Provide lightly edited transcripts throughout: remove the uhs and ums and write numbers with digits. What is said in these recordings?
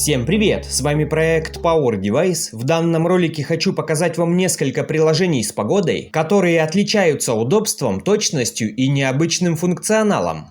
Всем привет! С вами проект Power Device. В данном ролике хочу показать вам несколько приложений с погодой, которые отличаются удобством, точностью и необычным функционалом.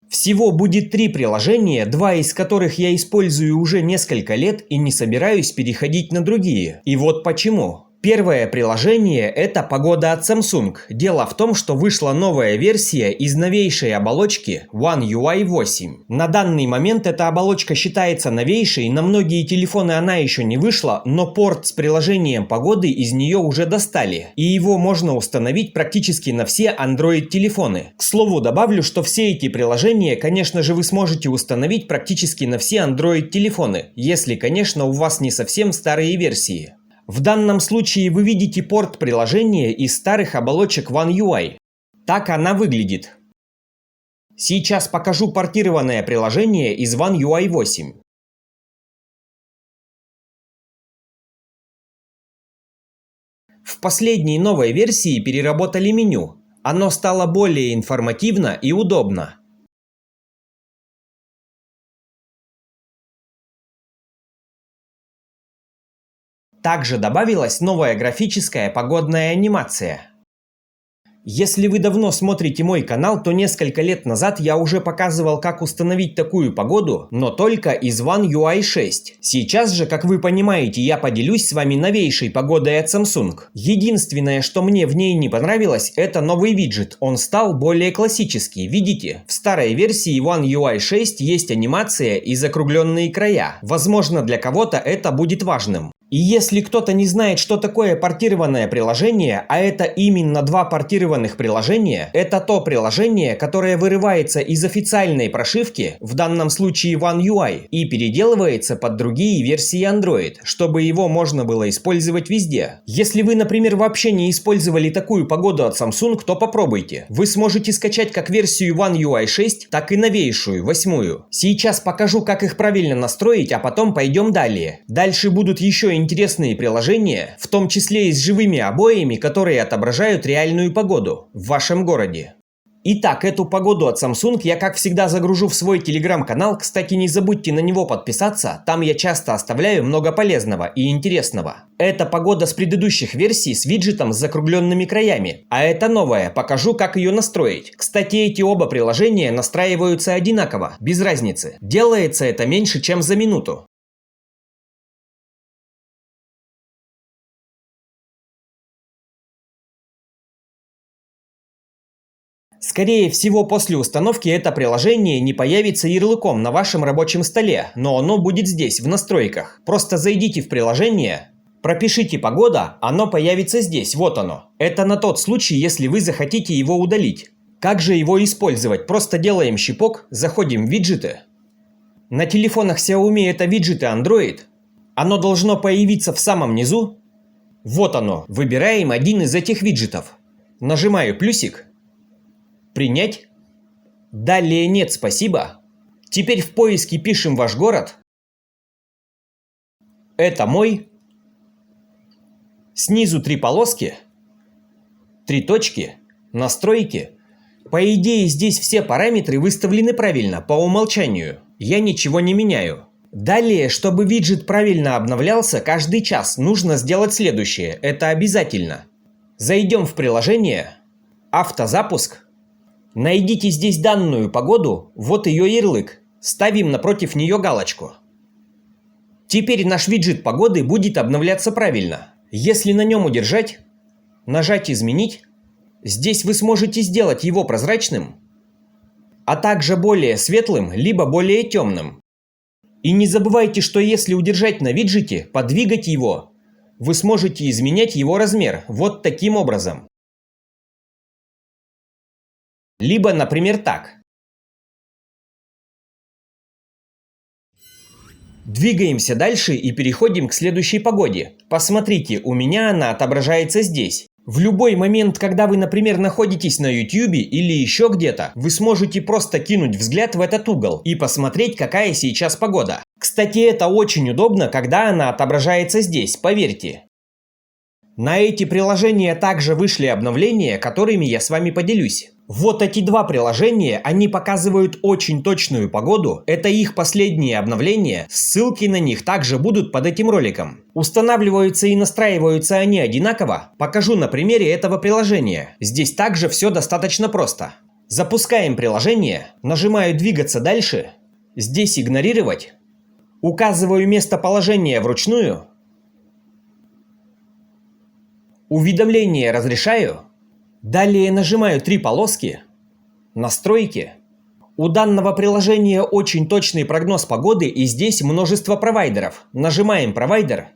Всего будет 3 приложения, 2 из которых я использую уже несколько лет и не собираюсь переходить на другие. И вот почему. Первое приложение – это погода от Samsung. Дело в том, что вышла новая версия из новейшей оболочки One UI 8. На данный момент эта оболочка считается новейшей, на многие телефоны она еще не вышла, но порт с приложением погоды из нее уже достали, и его можно установить практически на все Android-телефоны. К слову, добавлю, что все эти приложения, конечно же, вы сможете установить практически на все Android-телефоны, если, конечно, у вас не совсем старые версии. В данном случае вы видите порт приложения из старых оболочек One UI. Так она выглядит. Сейчас покажу портированное приложение из One UI 8. В последней новой версии переработали меню. Оно стало более информативно и удобно. Также добавилась новая графическая погодная анимация. Если вы давно смотрите мой канал, то несколько лет назад я уже показывал, как установить такую погоду, но только из One UI 6. Сейчас же, как вы понимаете, я поделюсь с вами новейшей погодой от Samsung. Единственное, что мне в ней не понравилось, это новый виджет. Он стал более классический. Видите? В старой версии One UI 6 есть анимация и закругленные края. Возможно, для кого-то это будет важным. И если кто-то не знает, что такое портированное приложение, а это именно 2 портированных приложения, это то приложение, которое вырывается из официальной прошивки, в данном случае One UI, и переделывается под другие версии Android, чтобы его можно было использовать везде. Если вы, например, вообще не использовали такую погоду от Samsung, то попробуйте. Вы сможете скачать как версию One UI 6, так и новейшую, 8. Сейчас покажу, как их правильно настроить, а потом пойдем далее. Дальше будут еще интересные приложения, в том числе и с живыми обоями, которые отображают реальную погоду в вашем городе. Итак, эту погоду от Samsung я, как всегда, загружу в свой телеграм-канал. Кстати, не забудьте на него подписаться, там я часто оставляю много полезного и интересного. Это погода с предыдущих версий с виджетом с закругленными краями, а это новая, покажу, как ее настроить. Кстати, эти оба приложения настраиваются одинаково, без разницы. Делается это меньше, чем за минуту. Скорее всего, после установки это приложение не появится ярлыком на вашем рабочем столе, но оно будет здесь, в настройках. Просто зайдите в приложение, пропишите «Погода», оно появится здесь, вот оно. Это на тот случай, если вы захотите его удалить. Как же его использовать? Просто делаем щипок, заходим в виджеты. На телефонах Xiaomi это виджеты Android. Оно должно появиться в самом низу. Вот оно, выбираем один из этих виджетов. Нажимаю плюсик. Принять. Далее нет, спасибо. Теперь в поиске пишем ваш город. Это мой. Снизу 3 полоски. 3 точки. Настройки. По идее, здесь все параметры выставлены правильно, по умолчанию. Я ничего не меняю. Далее, чтобы виджет правильно обновлялся каждый час, нужно сделать следующее. Это обязательно. Зайдем в приложение. Автозапуск. Найдите здесь данную погоду, вот ее ярлык. Ставим напротив нее галочку. Теперь наш виджет погоды будет обновляться правильно. Если на нем удержать, нажать «Изменить», здесь вы сможете сделать его прозрачным, а также более светлым, либо более темным. И не забывайте, что если удержать на виджете, подвигать его, вы сможете изменять его размер вот таким образом. Либо, например, так. Двигаемся дальше и переходим к следующей погоде. Посмотрите, у меня она отображается здесь. В любой момент, когда вы, например, находитесь на YouTube или еще где-то, вы сможете просто кинуть взгляд в этот угол и посмотреть, какая сейчас погода. Кстати, это очень удобно, когда она отображается здесь, поверьте. На эти приложения также вышли обновления, которыми я с вами поделюсь. Вот эти два приложения, они показывают очень точную погоду, это их последние обновления, ссылки на них также будут под этим роликом. Устанавливаются и настраиваются они одинаково, покажу на примере этого приложения. Здесь также все достаточно просто. Запускаем приложение, нажимаю «Двигаться дальше», здесь «Игнорировать», указываю местоположение вручную, уведомление разрешаю. Далее нажимаю 3 полоски, настройки. У данного приложения очень точный прогноз погоды и здесь множество провайдеров. Нажимаем провайдер,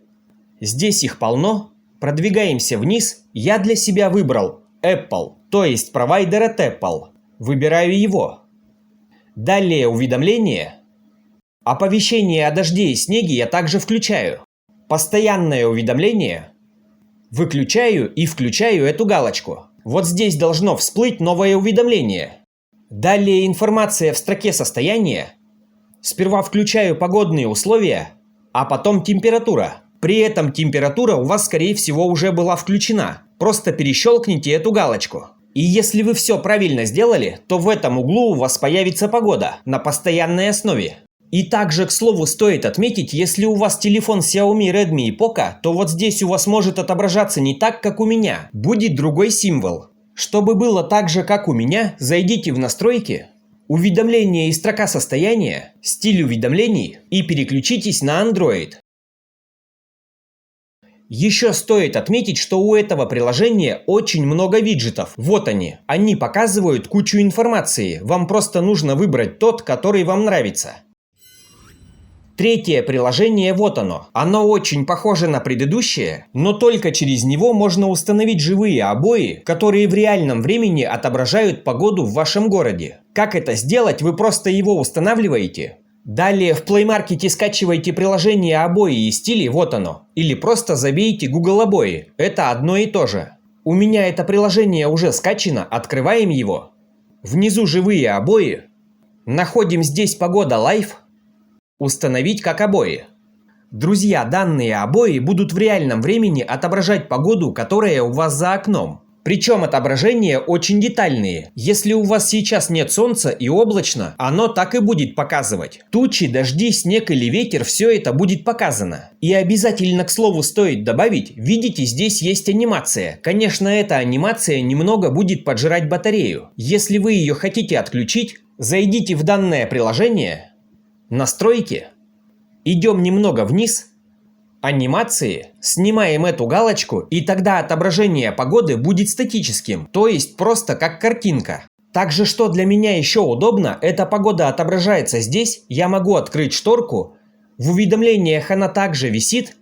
здесь их полно, продвигаемся вниз. Я для себя выбрал Apple, то есть провайдер от Apple. Выбираю его. Далее уведомления. Оповещение о дожде и снеге я также включаю. Постоянное уведомление. Выключаю и включаю эту галочку. Вот здесь должно всплыть новое уведомление. Далее информация в строке состояния. Сперва включаю погодные условия, а потом температура. При этом температура у вас, скорее всего, уже была включена. Просто перещелкните эту галочку. И если вы все правильно сделали, то в этом углу у вас появится погода на постоянной основе. И также, к слову, стоит отметить, если у вас телефон Xiaomi, Redmi и Poco, то вот здесь у вас может отображаться не так, как у меня. Будет другой символ. Чтобы было так же, как у меня, зайдите в настройки, уведомления и строка состояния, стиль уведомлений и переключитесь на Android. Еще стоит отметить, что у этого приложения очень много виджетов. Вот они. Они показывают кучу информации. Вам просто нужно выбрать тот, который вам нравится. Третье приложение, вот оно. Оно очень похоже на предыдущее, но только через него можно установить живые обои, которые в реальном времени отображают погоду в вашем городе. Как это сделать, вы просто его устанавливаете. Далее в Play Market скачивайте приложение обои и стили, вот оно. Или просто забейте Google обои, это одно и то же. У меня это приложение уже скачано, открываем его. Внизу живые обои. Находим здесь погода Live. Установить как обои. Друзья, данные обои будут в реальном времени отображать погоду, которая у вас за окном. Причем отображения очень детальные. Если у вас сейчас нет солнца и облачно, оно так и будет показывать. Тучи, дожди, снег или ветер, все это будет показано. И обязательно, к слову, стоит добавить, видите, здесь есть анимация. Конечно, эта анимация немного будет поджирать батарею. Если вы ее хотите отключить, зайдите в данное приложение, настройки, идем немного вниз, анимации, снимаем эту галочку, и тогда отображение погоды будет статическим, то есть просто как картинка. Также, что для меня еще удобно, эта погода отображается здесь, я могу открыть шторку, в уведомлениях она также висит,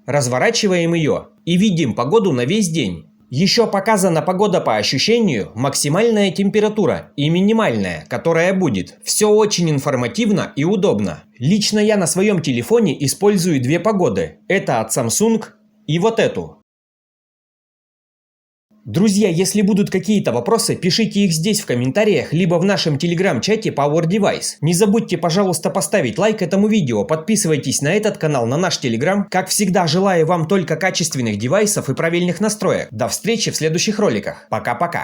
разворачиваем ее и видим погоду на весь день. Еще показана погода по ощущению, максимальная температура и минимальная, которая будет. Все очень информативно и удобно. Лично я на своем телефоне использую две погоды. Это от Samsung и вот эту. Друзья, если будут какие-то вопросы, пишите их здесь в комментариях, либо в нашем телеграм-чате Power Device. Не забудьте, пожалуйста, поставить лайк этому видео, подписывайтесь на этот канал, на наш телеграм. Как всегда, желаю вам только качественных девайсов и правильных настроек. До встречи в следующих роликах. Пока-пока.